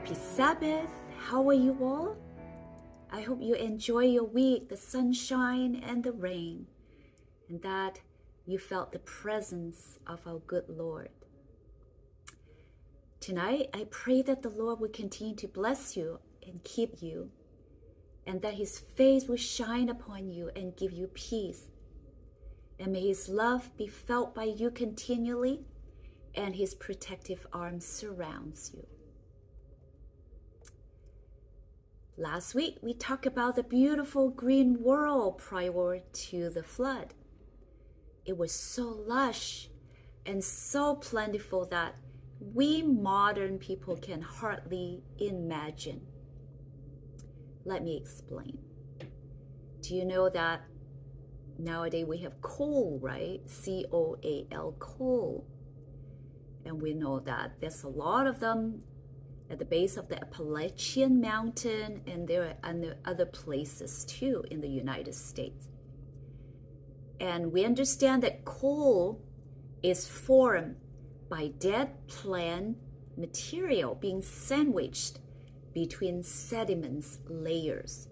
Happy Sabbath! How are you all? I hope you enjoy your week, the sunshine and the rain, and that you felt the presence of our good Lord. Tonight, I pray that the Lord will continue to bless you and keep you, and that His face will shine upon you and give you peace. And may His love be felt by you continually, and His protective arms surrounds you. Last week, we talked about the beautiful green world prior to the flood. It was so lush and so plentiful that we modern people can hardly imagine. Let me explain. Do you know that nowadays we have coal, right? C-O-A-L, coal. And we know that there's a lot of them at the base of the Appalachian Mountain, and there are other places too in the United States. And we understand that coal is formed by dead plant material being sandwiched between sediments layers.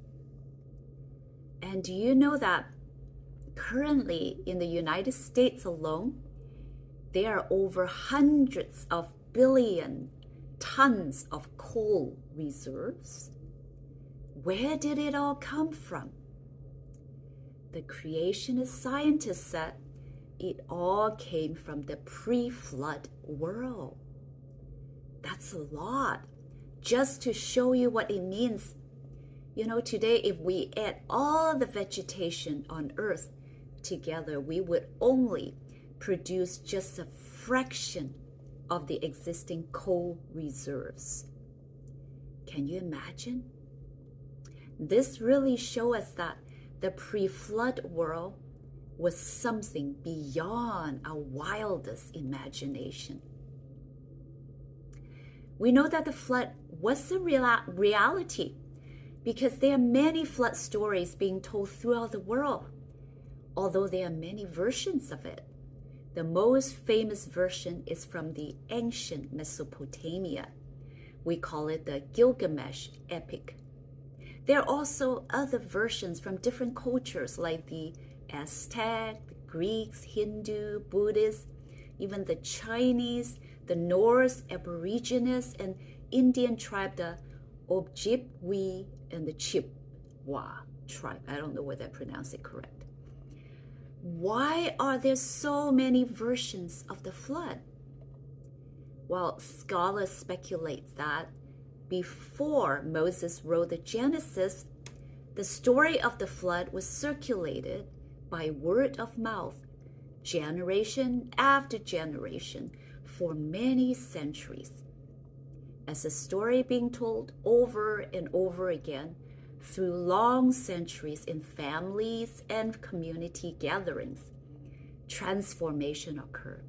And do you know that currently in the United States alone, there are over hundreds of billion tons of coal reserves? Where did it all come from? The creationist scientists said it all came from the pre-flood world. That's a lot. Just to show you what it means. You know, today if we add all the vegetation on Earth together, we would only produce just a fraction of the existing coal reserves. Can you imagine? This really shows us that the pre-flood world was something beyond our wildest imagination. We know that the flood was a reality because there are many flood stories being told throughout the world, although there are many versions of it. The most famous version is from the ancient Mesopotamia. We call it the Gilgamesh epic. There are also other versions from different cultures like the Aztec, the Greeks, Hindu, Buddhist, even the Chinese, the Norse, Aborigines, and Indian tribe, the Ojibwe and the Chippewa tribe. I don't know whether I pronounced it correct. Why are there so many versions of the flood? Well, scholars speculate that before Moses wrote the Genesis, the story of the flood was circulated by word of mouth, generation after generation, for many centuries. As a story being told over and over again, through long centuries in families and community gatherings, transformation occurred.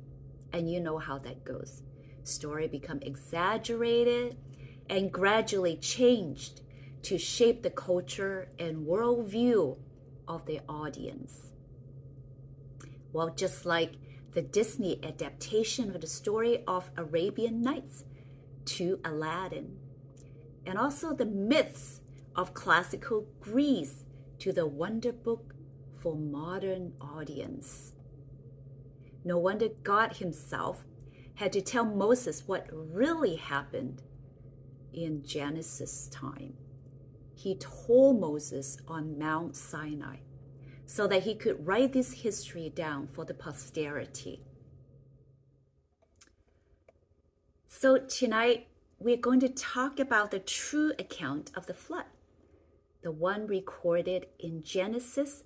And you know how that goes. Story become exaggerated and gradually changed to shape the culture and worldview of their audience. Well, just like the Disney adaptation of the story of Arabian Nights to Aladdin, and also the myths of classical Greece to the wonder book for modern audience. No wonder God Himself had to tell Moses what really happened in Genesis time. He told Moses on Mount Sinai so that he could write this history down for the posterity. So tonight, we're going to talk about the true account of the flood, the one recorded in Genesis,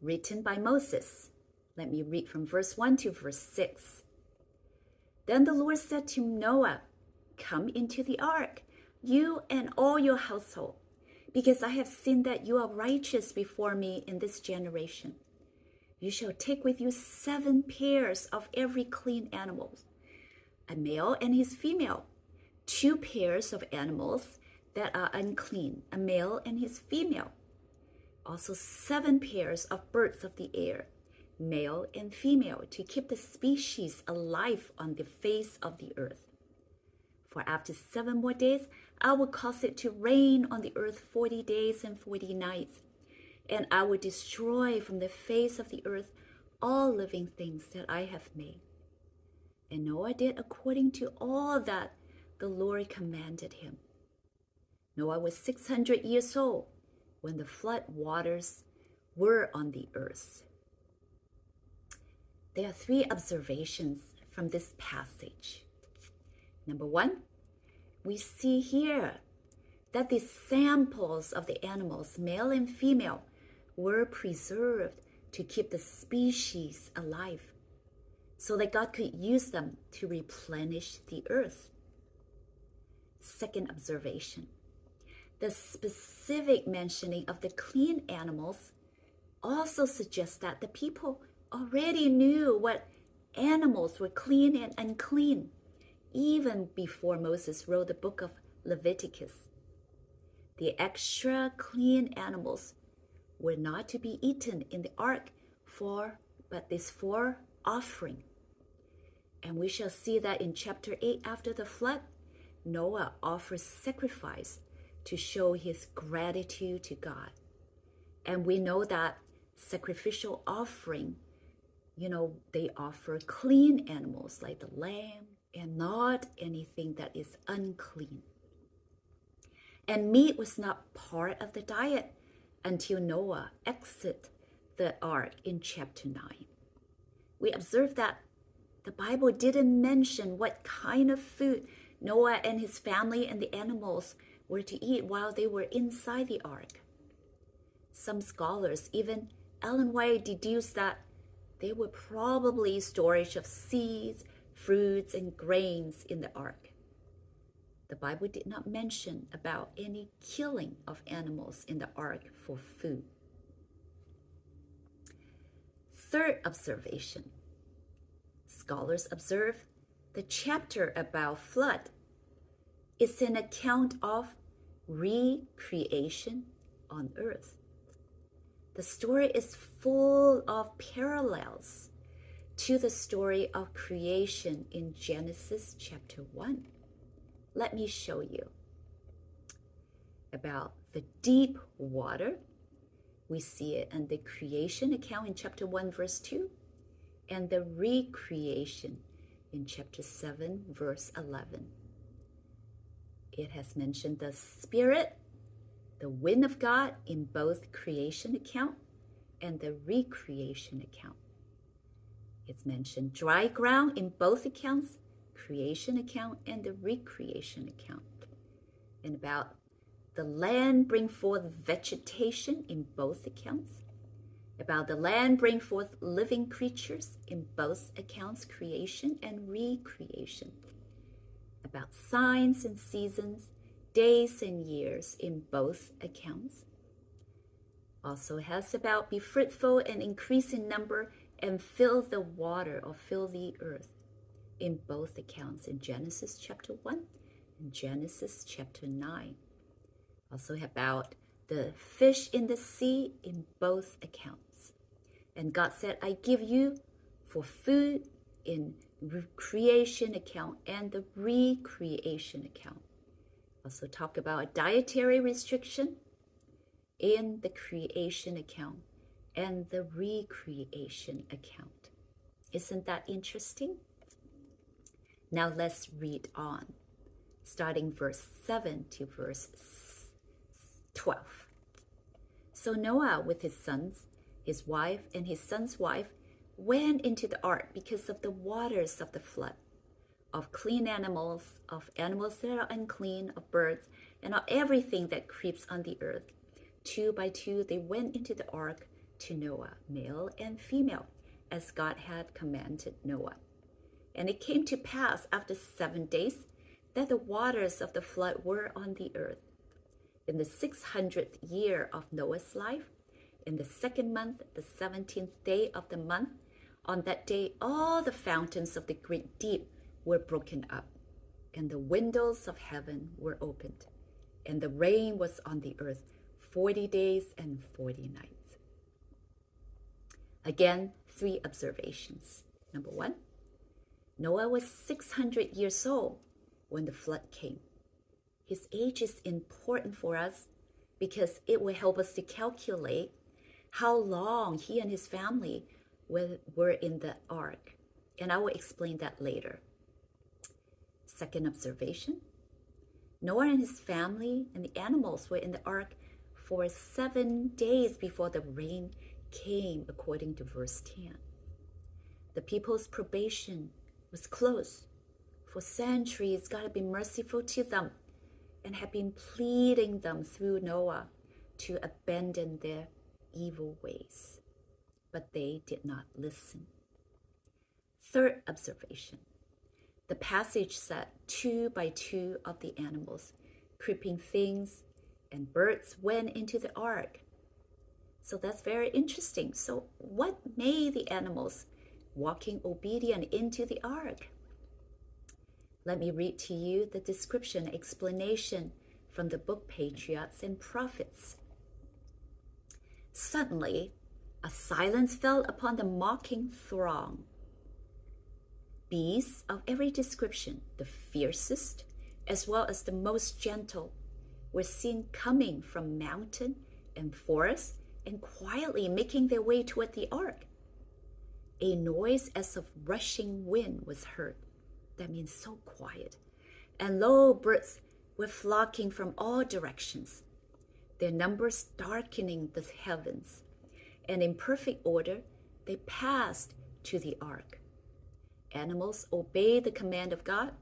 written by Moses. Let me read from verse 1 to verse 6. Then the Lord said to Noah, "Come into the ark, you and all your household, because I have seen that you are righteous before me in this generation. You shall take with you 7 pairs of every clean animal, a male and his female, 2 pairs of animals that are unclean, a male and his female. Also 7 pairs of birds of the air, male and female, to keep the species alive on the face of the earth. For after 7 more days, I will cause it to rain on the earth 40 days and 40 nights, and I will destroy from the face of the earth all living things that I have made. And Noah did according to all that the Lord commanded him. Noah was 600 years old when the flood waters were on the earth. There are 3 observations from this passage. Number 1, we see here that the samples of the animals, male and female, were preserved to keep the species alive, so that God could use them to replenish the earth. Second observation, the specific mentioning of the clean animals also suggests that the people already knew what animals were clean and unclean, even before Moses wrote the book of Leviticus. The extra clean animals were not to be eaten in the ark but this for offering. And we shall see that in chapter 8 after the flood, Noah offers sacrifice to show his gratitude to God. And we know that sacrificial offering, they offer clean animals like the lamb and not anything that is unclean. And meat was not part of the diet until Noah exited the ark in chapter 9. We observe that the Bible didn't mention what kind of food Noah and his family and the animals were to eat while they were inside the ark. Some scholars, even Ellen White, deduced that they were probably storage of seeds, fruits, and grains in the ark. The Bible did not mention about any killing of animals in the ark for food. Third observation, scholars observe the chapter about flood is an account of recreation on earth. The story is full of parallels to the story of creation in Genesis chapter 1. Let me show you. About the deep water, we see it in the creation account in chapter 1 verse 2, and the recreation in chapter 7 verse 11. It has mentioned the Spirit, the wind of God in both creation account and the recreation account. It's mentioned dry ground in both accounts, creation account and the recreation account. And about the land bring forth vegetation in both accounts. About the land bring forth living creatures in both accounts, creation and recreation. About signs and seasons, days and years in both accounts. Also has about be fruitful and increase in number and fill the water or fill the earth in both accounts in Genesis chapter 1 and Genesis chapter 9. Also about the fish in the sea in both accounts. And God said, I give you for food in creation account and the recreation account. Also talk about a dietary restriction in the creation account and the recreation account. Isn't that interesting? Now let's read on, starting verse 7 to verse 12. So Noah with his sons, his wife, and his son's wife went into the ark because of the waters of the flood, of clean animals, of animals that are unclean, of birds, and of everything that creeps on the earth. 2 by 2 they went into the ark to Noah, male and female, as God had commanded Noah. And it came to pass after 7 days that the waters of the flood were on the earth. In the 600th year of Noah's life, in the 2nd month, the 17th day of the month, on that day all the fountains of the great deep were broken up, and the windows of heaven were opened, and the rain was on the earth 40 days and 40 nights. Again, 3 observations. Number 1, Noah was 600 years old when the flood came. His age is important for us because it will help us to calculate how long he and his family were in the ark. And I will explain that later. Second observation, Noah and his family and the animals were in the ark for 7 days before the rain came, according to verse 10. The people's probation was closed. For centuries, God had been merciful to them and had been pleading them through Noah to abandon their evil ways. But they did not listen. Third observation, the passage said 2 by 2 of the animals, creeping things, and birds went into the ark. So that's very interesting. So what made the animals walking obedient into the ark? Let me read to you the description, explanation from the book Patriarchs and Prophets. Suddenly, a silence fell upon the mocking throng. Beasts of every description, the fiercest as well as the most gentle, were seen coming from mountain and forest and quietly making their way toward the ark. A noise as of rushing wind was heard. That means so quiet. And lo, birds were flocking from all directions, their numbers darkening the heavens. And in perfect order, they passed to the ark. Animals obeyed the command of God,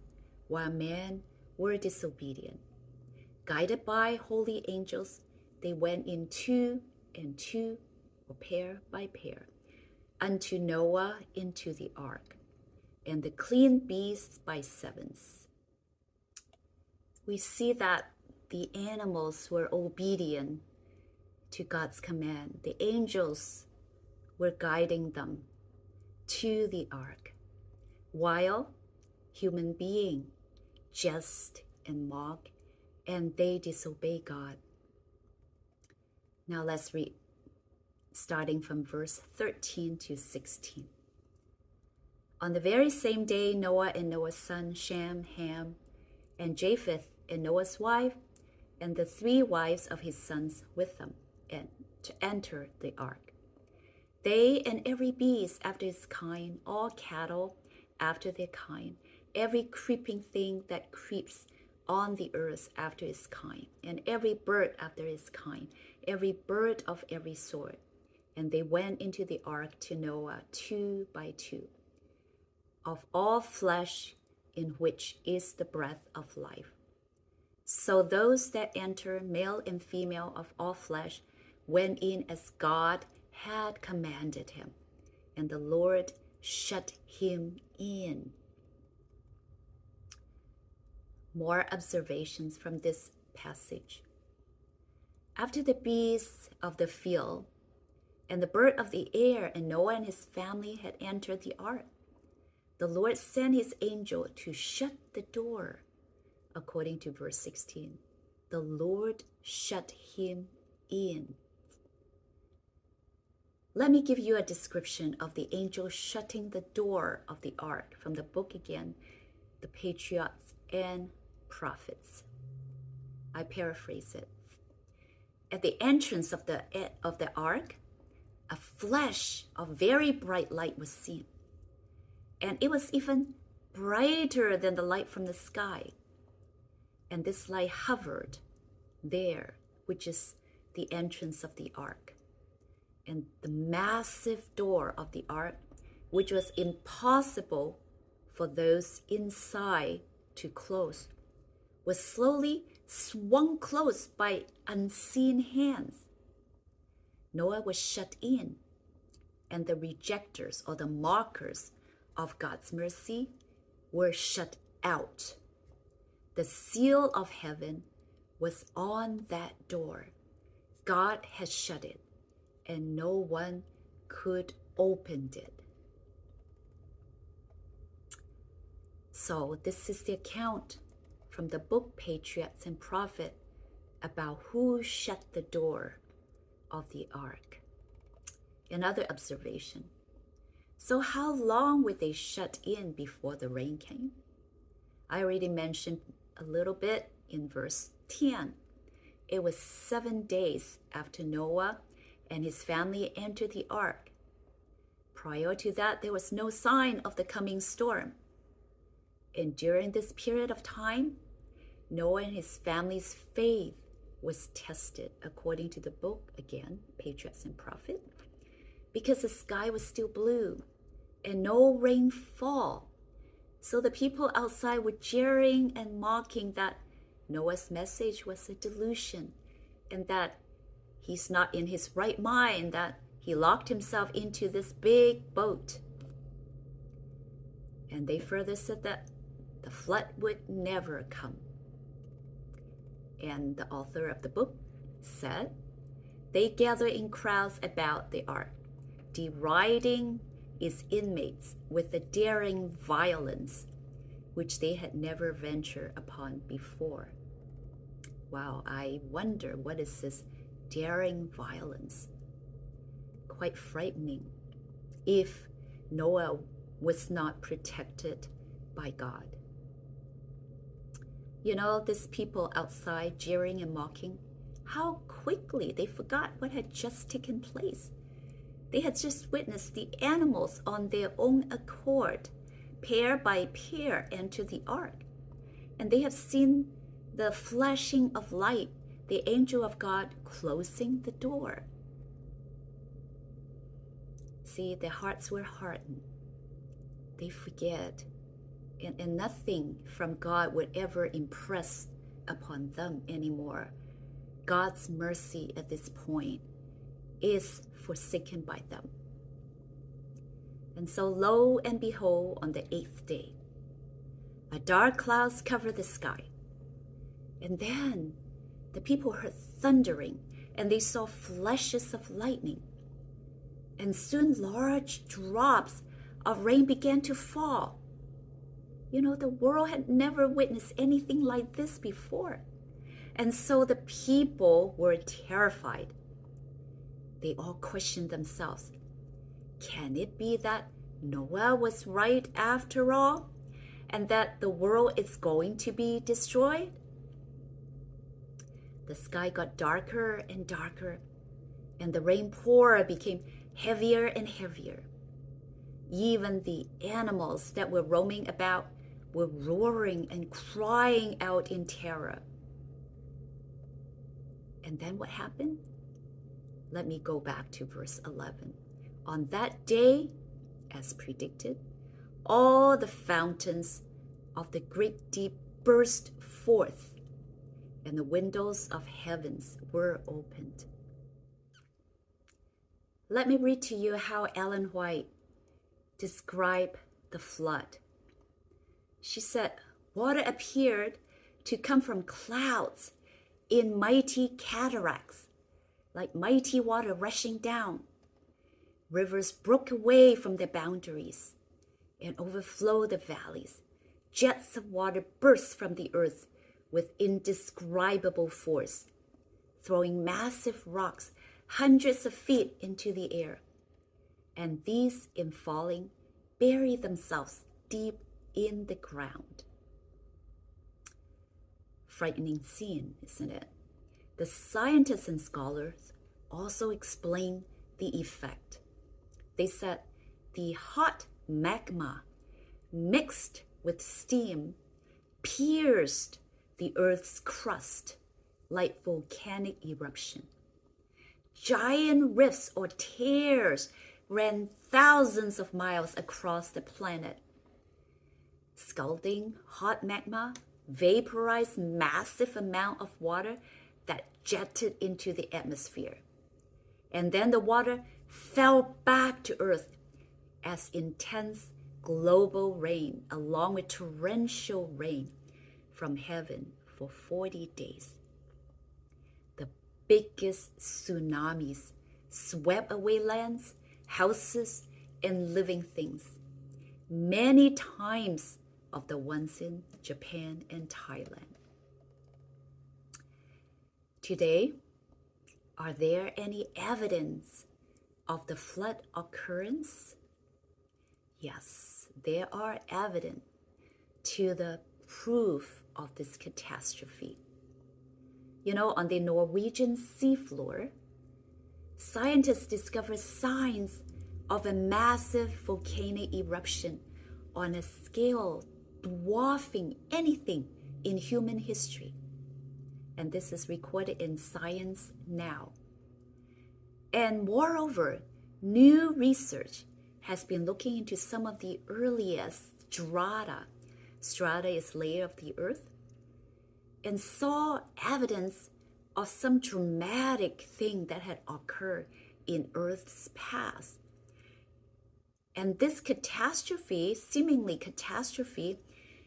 while men were disobedient. Guided by holy angels, they went in 2 and 2, or pair by pair, unto Noah into the ark, and the clean beasts by 7s. We see that the animals were obedient to God's command. The angels were guiding them to the ark, while human beings jest and mock, and they disobey God. Now let's read, starting from verse 13 to 16. On the very same day, Noah and Noah's son Shem, Ham, and Japheth, and Noah's wife, and the 3 wives of his sons with them, and to enter the ark. They and every beast after its kind, all cattle after their kind, every creeping thing that creeps on the earth after its kind, and every bird after its kind, every bird of every sort. And they went into the ark to Noah 2 by 2, of all flesh in which is the breath of life. So those that enter, male and female of all flesh, went in as God had commanded him, and the Lord shut him in. More observations from this passage. After the beasts of the field and the bird of the air and Noah and his family had entered the ark, the Lord sent his angel to shut the door, according to verse 16. The Lord shut him in. Let me give you a description of the angel shutting the door of the ark from the book again, the Patriarchs and Prophets. I paraphrase it. At the entrance of the ark, a flash of very bright light was seen, and it was even brighter than the light from the sky. And this light hovered there, which is the entrance of the ark. And the massive door of the ark, which was impossible for those inside to close, was slowly swung closed by unseen hands. Noah was shut in, and the rejectors or the mockers of God's mercy were shut out. The seal of heaven was on that door. God had shut it, and no one could open it. So this is the account from the book Patriarchs and Prophets about who shut the door of the ark. Another observation. So how long were they shut in before the rain came? I already mentioned a little bit in verse 10. It was 7 days after Noah and his family entered the ark. Prior to that, there was no sign of the coming storm. And during this period of time, Noah and his family's faith was tested according to the book, again, Patriarchs and Prophet, because the sky was still blue and no rainfall. So the people outside were jeering and mocking that Noah's message was a delusion and that he's not in his right mind, that he locked himself into this big boat. And they further said that the flood would never come. And the author of the book said, they gathered in crowds about the ark, deriding its inmates with a daring violence which they had never ventured upon before. Wow, I wonder, what is this daring violence? Quite frightening if Noah was not protected by God. You know, these people outside jeering and mocking, how quickly they forgot what had just taken place. They had just witnessed the animals on their own accord, pair by pair, enter the ark. And they have seen the flashing of light, the angel of God closing the door. See, their hearts were hardened. They forget. And nothing from God would ever impress upon them anymore. God's mercy at this point is forsaken by them. And so lo and behold, on the 8th day, a dark clouds covered the sky. And then the people heard thundering, and they saw flashes of lightning. And soon large drops of rain began to fall. You know, the world had never witnessed anything like this before. And so the people were terrified. They all questioned themselves. Can it be that Noah was right after all, and that the world is going to be destroyed? The sky got darker and darker, and the rainpour became heavier and heavier. Even the animals that were roaming about were roaring and crying out in terror. And then what happened? Let me go back to verse 11. On that day, as predicted, all the fountains of the great deep burst forth, and the windows of heavens were opened. Let me read to you how Ellen White described the flood. She said, water appeared to come from clouds in mighty cataracts, like mighty water rushing down. Rivers broke away from their boundaries and overflowed the valleys. Jets of water burst from the earth with indescribable force, throwing massive rocks hundreds of feet into the air. And these, in falling, bury themselves deep in the ground. Frightening scene, isn't it? The scientists and scholars also explain the effect. They said the hot magma mixed with steam pierced the earth's crust like volcanic eruption. Giant rifts or tears ran thousands of miles across the planet. Scalding hot magma vaporized massive amount of water that jetted into the atmosphere. And then the water fell back to earth as intense global rain, along with torrential rain from heaven for 40 days. The biggest tsunamis swept away lands, houses, and living things, many times of the ones in Japan and Thailand. Today, are there any evidence of the flood occurrence? Yes, there are evidence to the proof of this catastrophe. You know, on the Norwegian seafloor, scientists discovered signs of a massive volcanic eruption on a scale dwarfing anything in human history. And this is recorded in Science Now. And moreover, new research has been looking into some of the earliest strata. Strata is layer of the earth, and saw evidence of some dramatic thing that had occurred in Earth's past. And this catastrophe, seemingly catastrophe,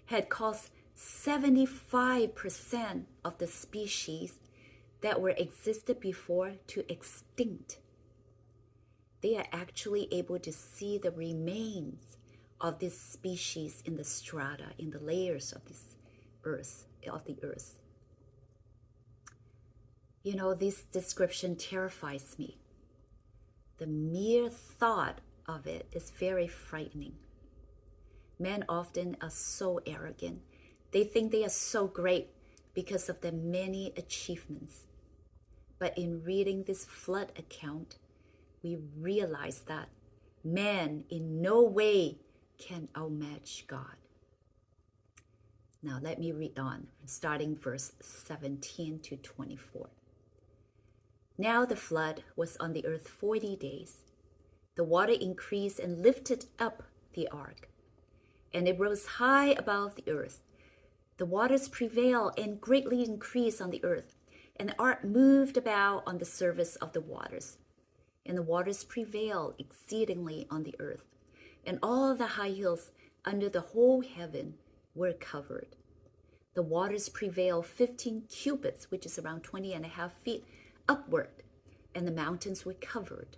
had caused 75% of the species that were existed before to extinct. They are actually able to see the remains of this species in the strata, in the layers of this earth, of the earth. You know, this description terrifies me. The mere thought of it is very frightening. Men often are so arrogant. They think they are so great because of their many achievements. But in reading this flood account, we realize that man in no way can outmatch God. Now let me read on, starting verse 17 to 24. Now the flood was on the earth 40 days. The water increased and lifted up the ark, and it rose high above the earth. The waters prevailed and greatly increased on the earth, and the ark moved about on the surface of the waters. And the waters prevailed exceedingly on the earth, and all the high hills under the whole heaven were covered. The waters prevailed 15 cubits, which is around 20.5 feet, upward, and the mountains were covered.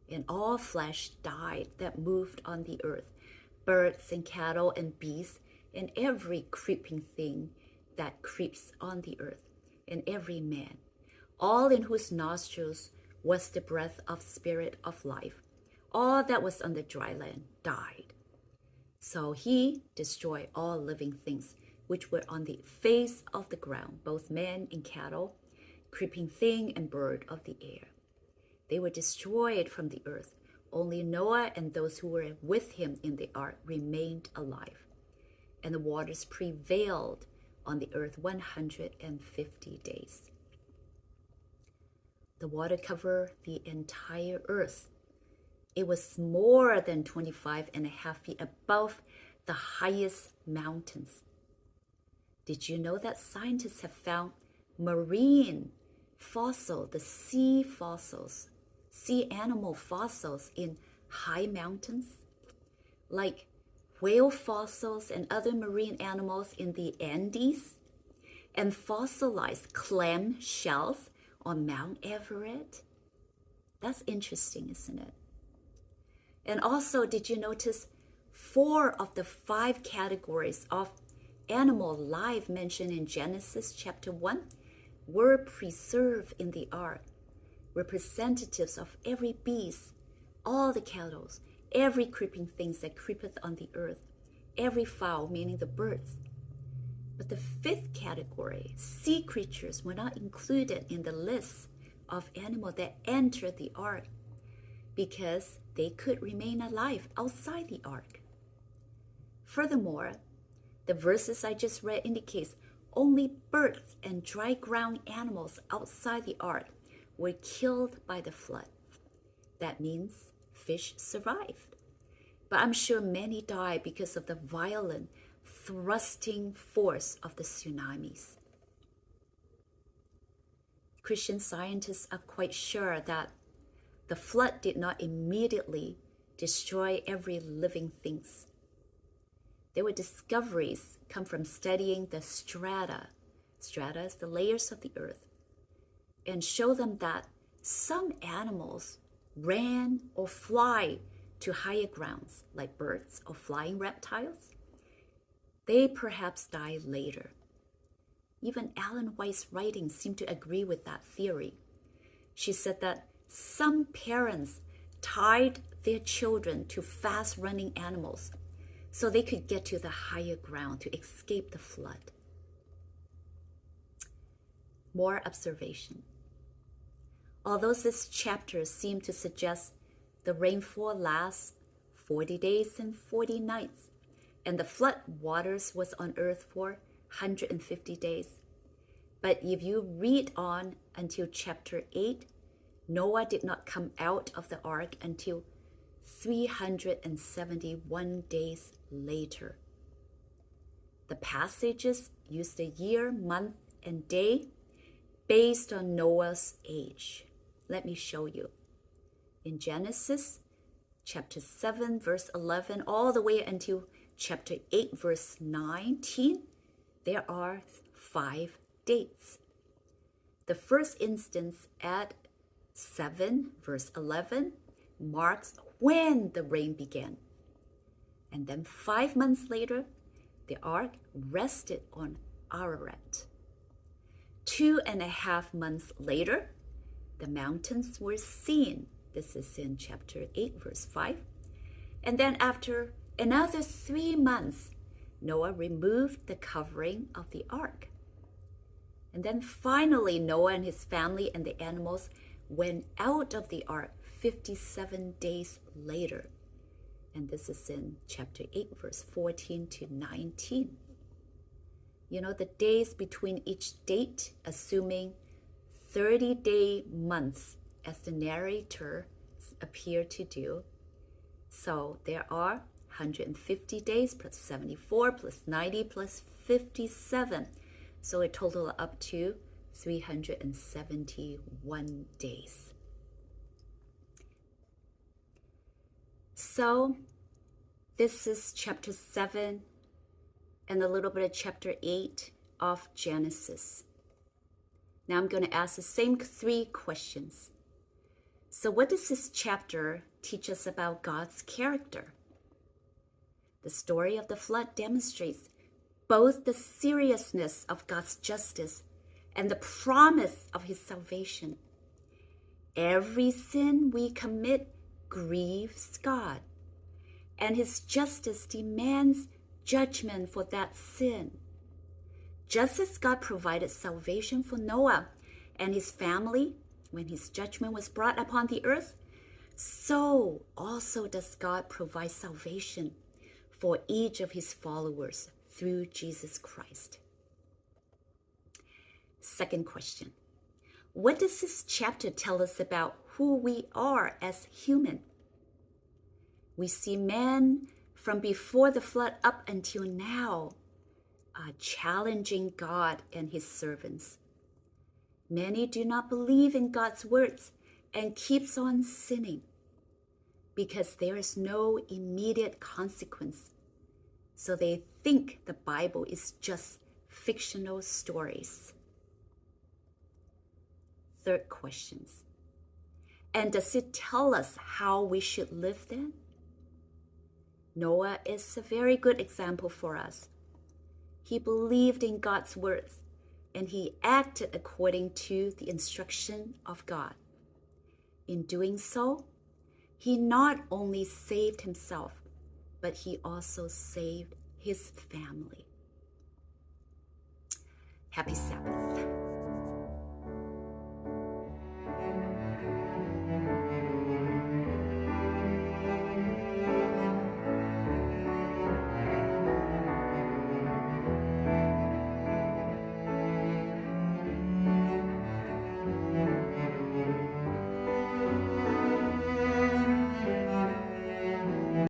And all flesh died that moved on the earth, birds and cattle and beasts, and every creeping thing that creeps on the earth, and every man, all in whose nostrils was the breath of spirit of life. All that was on the dry land died. So he destroyed all living things which were on the face of the ground, both men and cattle, creeping thing and bird of the air. They were destroyed from the earth. Only Noah and those who were with him in the ark remained alive. And the waters prevailed on the earth 150 days. The water covered the entire earth. It was more than 25.5 feet above the highest mountains. Did you know that scientists have found marine fossil, the sea fossils, sea animal fossils in high mountains? Like whale fossils and other marine animals in the Andes, and fossilized clam shells on Mount Everest? That's interesting, isn't it? And also, did you notice 4 of the 5 categories of animal life mentioned in Genesis chapter 1 were preserved in the ark, representatives of every beast, all the cattle, every creeping thing that creepeth on the earth, every fowl, meaning the birds. But the 5th category, sea creatures, were not included in the list of animals that entered the ark because they could remain alive outside the ark. Furthermore, the verses I just read indicates only birds and dry ground animals outside the ark were killed by the flood. That means fish survived. But I'm sure many died because of the violent thrusting force of the tsunamis. Christian scientists are quite sure that the flood did not immediately destroy every living thing. There were discoveries come from studying the strata. Strata is the layers of the earth, and show them that some animals ran or fly to higher grounds, like birds or flying reptiles. They perhaps died later. Even Ellen White's writings seem to agree with that theory. She said that some parents tied their children to fast-running animals so they could get to the higher ground to escape the flood. More observation. Although this chapter seems to suggest the rainfall lasts 40 days and 40 nights, and the flood waters was on earth for 150 days. But if you read on until chapter 8, Noah did not come out of the ark until 371 days later. The passages use the year, month, and day based on Noah's age. Let me show you. In Genesis chapter 7, verse 11, all the way until chapter 8, verse 19, there are 5 dates. The first instance at 7, verse 11, marks when the rain began. And then 5 months later, the ark rested on Ararat. 2.5 months later, the mountains were seen. This is in chapter 8, verse 5. And then after another 3 months, Noah removed the covering of the ark. And then finally, Noah and his family and the animals went out of the ark 57 days later. And this is in chapter 8, verse 14 to 19. You know, the days between each date, assuming 30-day months, as the narrator appear to do. So there are 150 days plus 74 plus 90 plus 57. So a total up to 371 days. So this is chapter 7 and a little bit of chapter 8 of Genesis. Now I'm going to ask the same 3 questions. So what does this chapter teach us about God's character? The story of the flood demonstrates both the seriousness of God's justice and the promise of his salvation. Every sin we commit grieves God, and his justice demands judgment for that sin. Just as God provided salvation for Noah and his family when his judgment was brought upon the earth, so also does God provide salvation for each of his followers through Jesus Christ. Second question. What does this chapter tell us about who we are as human? We see men from before the flood up until now challenging God and his servants. Many do not believe in God's words and keeps on sinning because there is no immediate consequence. So they think the Bible is just fictional stories. Third questions. And does it tell us how we should live then? Noah is a very good example for us. He believed in God's words and he acted according to the instruction of God. In doing so, he not only saved himself, but he also saved his family. Happy Sabbath.